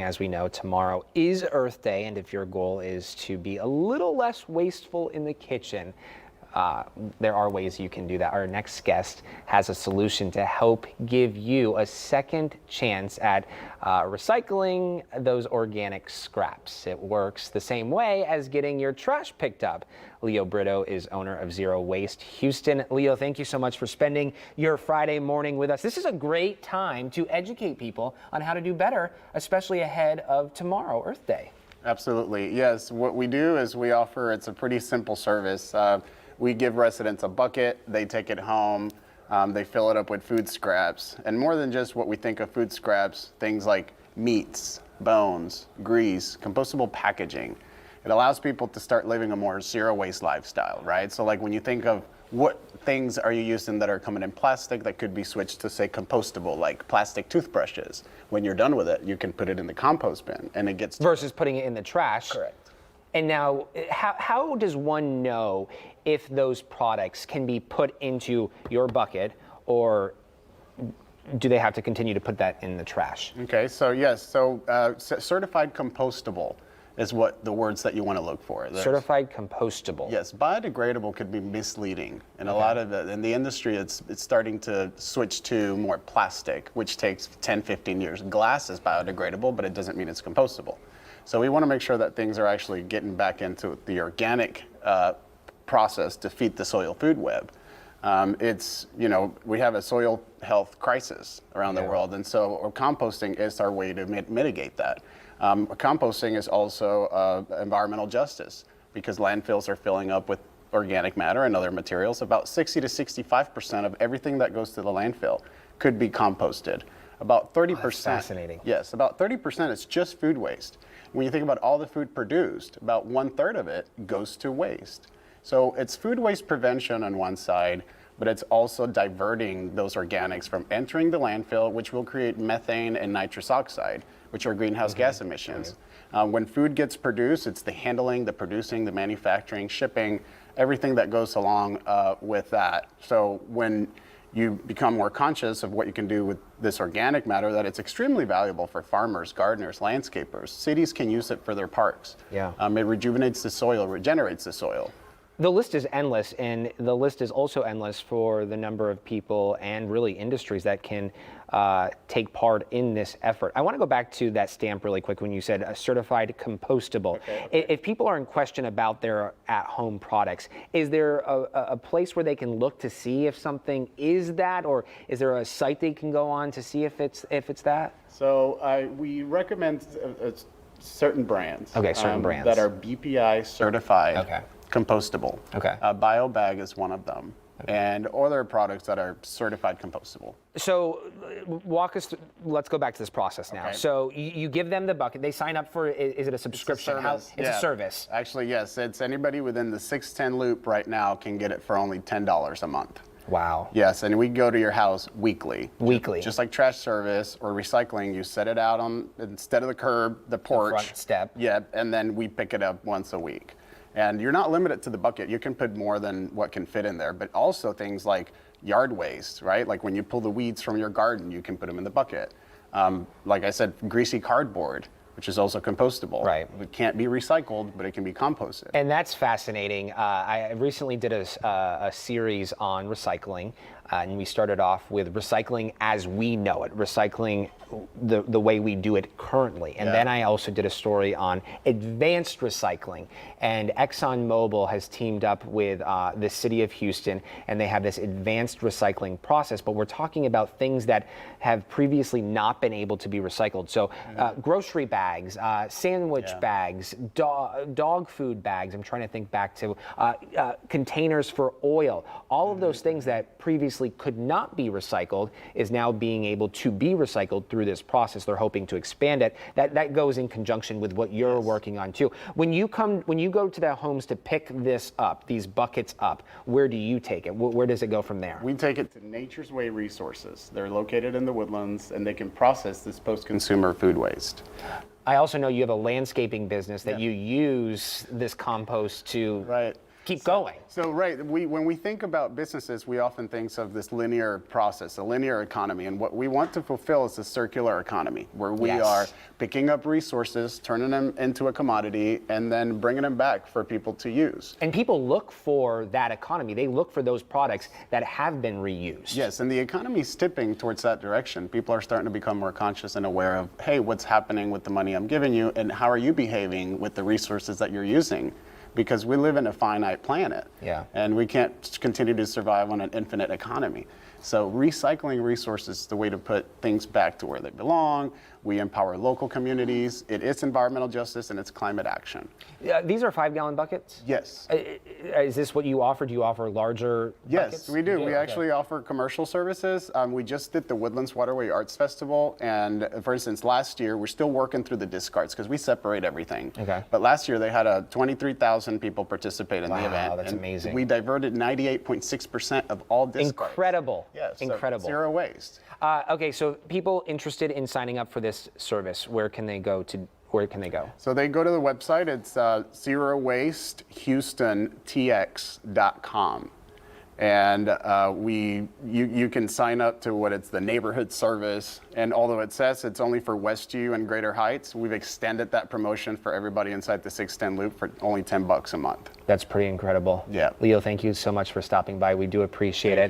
As we know, tomorrow is Earth Day, and if your goal is to be a little less wasteful in the kitchen, there are ways you can do that. Our next guest has a solution to help give you a second chance at recycling those organic scraps. It works the same way as getting your trash picked up. Leo Brito is owner of Zero Waste Houston. Leo, thank you so much for spending your Friday morning with us. This is a great time to educate people on how to do better, especially ahead of tomorrow, Earth Day. Absolutely, yes. What we do is we offer, it's a pretty simple service. We give residents a bucket, they take it home, they fill it up with food scraps. And more than just what we think of food scraps, things like meats, bones, grease, compostable packaging. It allows people to start living a more zero waste lifestyle, right? So like when you think of what things are you using that are coming in plastic that could be switched to, say, compostable, like plastic toothbrushes. When you're done with it, you can put it in the compost bin and it gets... Versus putting it in the trash. Correct. And now, how does one know if those products can be put into your bucket, or do they have to continue to put that in the trash? Okay, so yes, certified compostable is what the words that you want to look for. Certified compostable. Yes, biodegradable could be misleading. And a lot of it, in the industry, it's starting to switch to more plastic, which takes 10, 15 years. Glass is biodegradable, but it doesn't mean it's compostable. So we want to make sure that things are actually getting back into the organic process to feed the soil food web. We have a soil health crisis around the world, and so composting is our way to mitigate that. Composting is also environmental justice, because landfills are filling up with organic matter and other materials. About 60 to 65% of everything that goes to the landfill could be composted. About 30%. Oh, that's fascinating. Yes, about 30% is just food waste. When you think about all the food produced, about 1/3 of it goes to waste. So it's food waste prevention on one side, but it's also diverting those organics from entering the landfill, which will create methane and nitrous oxide, which are greenhouse gas emissions. When food gets produced, it's the handling, the producing, the manufacturing, shipping, everything that goes along with that. So when you become more conscious of what you can do with this organic matter, that it's extremely valuable for farmers, gardeners, landscapers. Cities can use it for their parks. Yeah. It rejuvenates the soil, regenerates the soil. The list is endless, and the list is also endless for the number of people and really industries that can take part in this effort. I want to go back to that stamp really quick when you said certified compostable. Okay. If people are in question about their at-home products, is there a place where they can look to see if something is that, or is there a site they can go on to see if it's that? So we recommend certain brands. Okay, certain brands that are BPI certified. Okay. Compostable. Okay. BioBag is one of them, and other products that are certified compostable. So walk us through, let's go back to this process now. Okay. So you give them the bucket, they sign up for, is it a subscription? It's a service. Actually, yes, it's anybody within the 610 loop right now can get it for only $10 a month. Wow. Yes, and we go to your house weekly. Weekly. Just like trash service or recycling, you set it out on, instead of the curb, the porch. The front step. Yeah, and then we pick it up once a week. And you're not limited to the bucket. You can put more than what can fit in there, but also things like yard waste, right? Like when you pull the weeds from your garden, you can put them in the bucket. Like I said, greasy cardboard, which is also compostable. Right. It can't be recycled, but it can be composted. And that's fascinating. I recently did a series on recycling, and we started off with recycling as we know it, recycling the way we do it currently. And then I also did a story on advanced recycling. And ExxonMobil has teamed up with the city of Houston, and they have this advanced recycling process. But we're talking about things that have previously not been able to be recycled. So grocery bags, sandwich bags, dog food bags. I'm trying to think back to containers for oil. All of those things that previously could not be recycled is now being able to be recycled through this process. They're hoping to expand it. That goes in conjunction with what you're working on too. When you go to their homes to pick this up, these buckets up, where do you take it? Where does it go from there? We take it to Nature's Way Resources. They're located in the Woodlands, and they can process this post-consumer food waste. I also know you have a landscaping business that you use this compost to keep going. So right, when we think about businesses, we often think of this linear process, a linear economy, and what we want to fulfill is a circular economy, where we Yes. are picking up resources, turning them into a commodity, and then bringing them back for people to use. And people look for that economy. They look for those products that have been reused. Yes, and the economy is tipping towards that direction. People are starting to become more conscious and aware of, hey, what's happening with the money I'm giving you, and how are you behaving with the resources that you're using? Because we live in a finite planet, Yeah. and we can't continue to survive on an infinite economy. So recycling resources is the way to put things back to where they belong. We empower local communities. It is environmental justice and it's climate action. These are 5-gallon buckets? Yes. Is this what you offer? Do you offer larger Yes, buckets? we do. You We Okay. actually offer commercial services. We just did the Woodlands Waterway Arts Festival, and for instance, last year, we're still working through the discards because we separate everything. Okay. But last year, they had 23,000 people participate in the Wow, event. that's and amazing. We diverted 98.6% of all discards. Incredible. Yes, so Incredible. zero waste. Okay, so people interested in signing up for this service, where can they go? So they go to the website. It's zerowastehoustonTX.com. And you can sign up to what it's the neighborhood service. And although it says it's only for Westview and Greater Heights, we've extended that promotion for everybody inside the 610 loop for only $10 a month. That's pretty incredible. Yeah. Leo, thank you so much for stopping by. We do appreciate it.